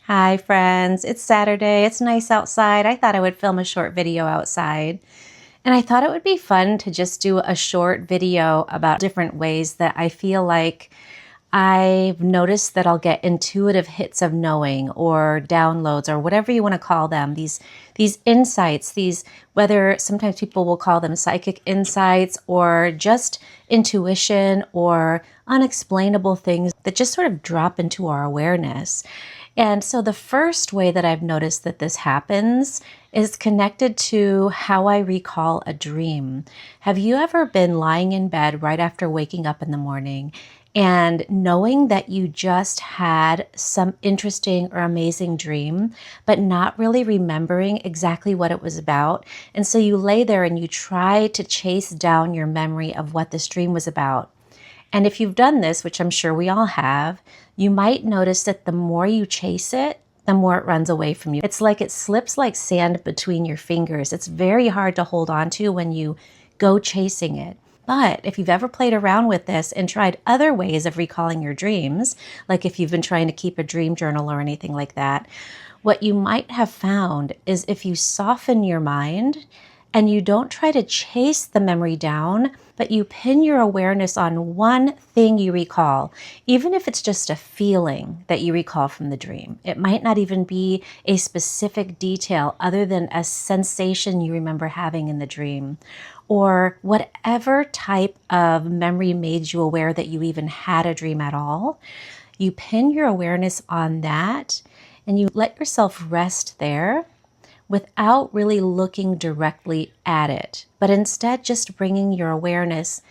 Hi friends, it's Saturday, it's nice outside. I thought I would film a short video outside. And I thought it would be fun to just do a short video about different ways that I feel like I've noticed that I'll get intuitive hits of knowing or downloads or whatever you want to call them. These insights, whether sometimes people will call them psychic insights or just intuition or unexplainable things that just sort of drop into our awareness. And so the first way that I've noticed that this happens is connected to how I recall a dream. Have you ever been lying in bed right after waking up in the morning and knowing that you just had some interesting or amazing dream, but not really remembering exactly what it was about? And so you lay there and you try to chase down your memory of what this dream was about. And if you've done this, which I'm sure we all have, you might notice that the more you chase it, the more it runs away from you. It's like it slips like sand between your fingers. It's very hard to hold on to when you go chasing it. But if you've ever played around with this and tried other ways of recalling your dreams, like if you've been trying to keep a dream journal or anything like that, what you might have found is if you soften your mind and you don't try to chase the memory down, but you pin your awareness on one thing you recall, even if it's just a feeling that you recall from the dream. It might not even be a specific detail other than a sensation you remember having in the dream, or whatever type of memory made you aware that you even had a dream at all. You pin your awareness on that and you let yourself rest there without really looking directly at it, but instead just bringing your awareness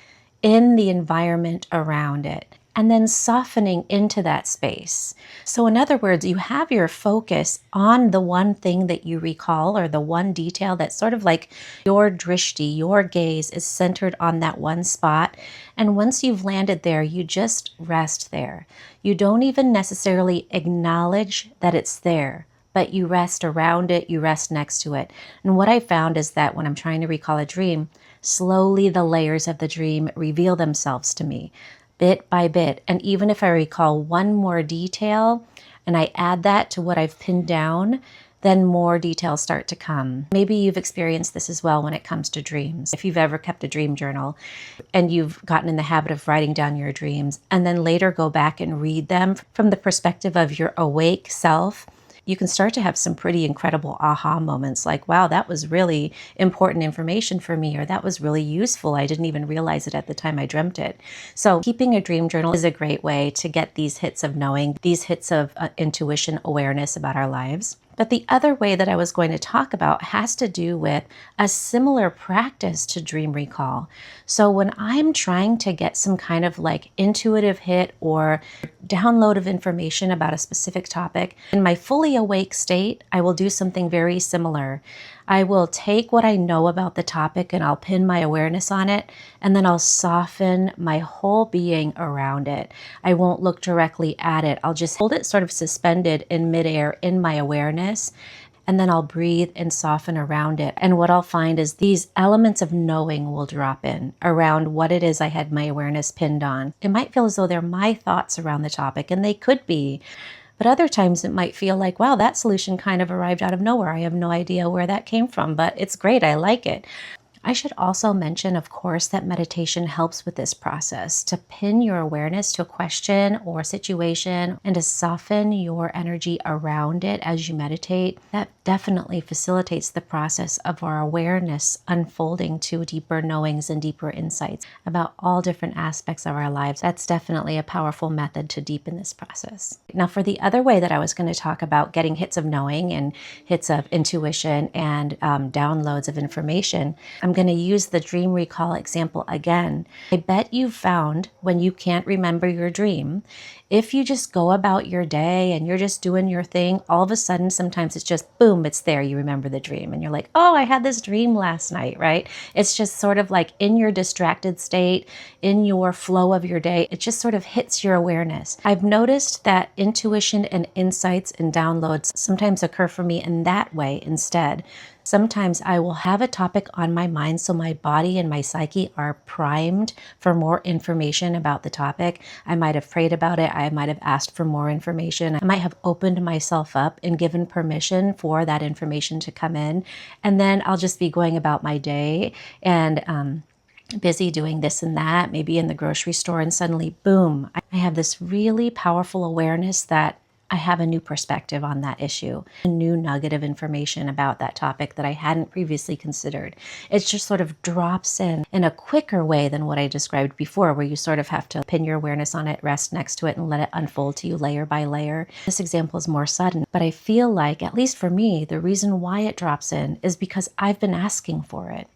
in the environment around it and then softening into that space. So in other words, you have your focus on the one thing that you recall or the one detail that's sort of like your drishti, your gaze is centered on that one spot. And once you've landed there, you just rest there. You don't even necessarily acknowledge that it's there, but you rest around it, you rest next to it. And what I found is that when I'm trying to recall a dream, slowly the layers of the dream reveal themselves to me, bit by bit. And even if I recall one more detail and I add that to what I've pinned down, then more details start to come. Maybe you've experienced this as well when it comes to dreams. If you've ever kept a dream journal and you've gotten in the habit of writing down your dreams and then later go back and read them from the perspective of your awake self, you can start to have some pretty incredible aha moments like, wow, that was really important information for me, or that was really useful. I didn't even realize it at the time I dreamt it. So keeping a dream journal is a great way to get these hits of knowing, these hits of intuition, awareness about our lives. But the other way that I was going to talk about has to do with a similar practice to dream recall. So when I'm trying to get some kind of like intuitive hit or download of information about a specific topic, in my fully awake state, I will do something very similar. I will take what I know about the topic and I'll pin my awareness on it, and then I'll soften my whole being around it. I won't look directly at it. I'll just hold it sort of suspended in midair in my awareness, and then I'll breathe and soften around it. And what I'll find is these elements of knowing will drop in around what it is I had my awareness pinned on. It might feel as though they're my thoughts around the topic, and they could be. But other times it might feel like, wow, that solution kind of arrived out of nowhere. I have no idea where that came from, but it's great. I like it. I should also mention, of course, that meditation helps with this process to pin your awareness to a question or a situation and to soften your energy around it as you meditate. That definitely facilitates the process of our awareness unfolding to deeper knowings and deeper insights about all different aspects of our lives. That's definitely a powerful method to deepen this process. Now, for the other way that I was going to talk about getting hits of knowing and hits of intuition and downloads of information, I'm going to use the dream recall example again. I bet you've found when you can't remember your dream, if you just go about your day and you're just doing your thing, all of a sudden, sometimes it's just boom, it's there. You remember the dream and you're like, oh, I had this dream last night, right? It's just sort of like in your distracted state, in your flow of your day, it just sort of hits your awareness. I've noticed that intuition and insights and downloads sometimes occur for me in that way instead. Sometimes I will have a topic on my mind so my body and my psyche are primed for more information about the topic. I might have prayed about it. I might have asked for more information. I might have opened myself up and given permission for that information to come in. And then I'll just be going about my day and busy doing this and that, maybe in the grocery store, and suddenly, boom, I have this really powerful awareness that I have a new perspective on that issue, a new nugget of information about that topic that I hadn't previously considered. It just sort of drops in a quicker way than what I described before, where you sort of have to pin your awareness on it, rest next to it, and let it unfold to you layer by layer. This example is more sudden, but I feel like, at least for me, the reason why it drops in is because I've been asking for it.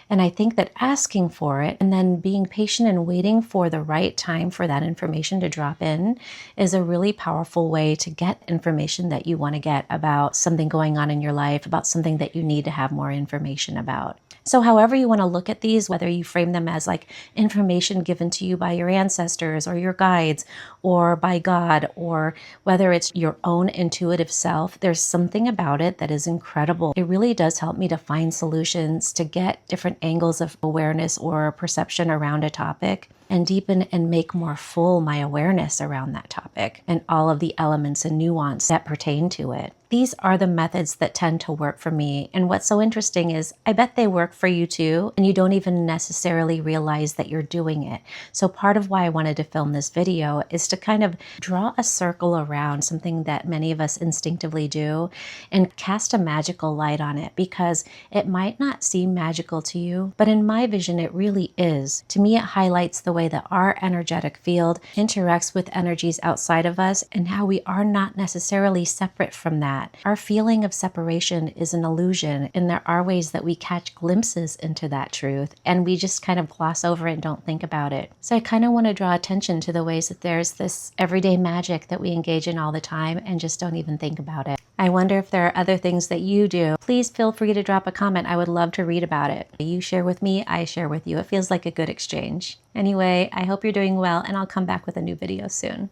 And I think that asking for it and then being patient and waiting for the right time for that information to drop in is a really powerful way to get information that you want to get about something going on in your life, about something that you need to have more information about. So however you want to look at these, whether you frame them as like information given to you by your ancestors or your guides or by God, or whether it's your own intuitive self, there's something about it that is incredible. It really does help me to find solutions, to get different angles of awareness or perception around a topic, and deepen and make more full my awareness around that topic and all of the elements and nuance that pertain to it. These are the methods that tend to work for me. And what's so interesting is I bet they work for you too, and you don't even necessarily realize that you're doing it. So part of why I wanted to film this video is to kind of draw a circle around something that many of us instinctively do and cast a magical light on it, because it might not seem magical to you, but in my vision, it really is. To me, it highlights the way that our energetic field interacts with energies outside of us and how we are not necessarily separate from that. Our feeling of separation is an illusion, and there are ways that we catch glimpses into that truth and we just kind of gloss over it and don't think about it. So I kind of want to draw attention to the ways that there's this everyday magic that we engage in all the time and just don't even think about it. I wonder if there are other things that you do. Please feel free to drop a comment. I would love to read about it. You share with me, I share with you. It feels like a good exchange. Anyway, I hope you're doing well, and I'll come back with a new video soon.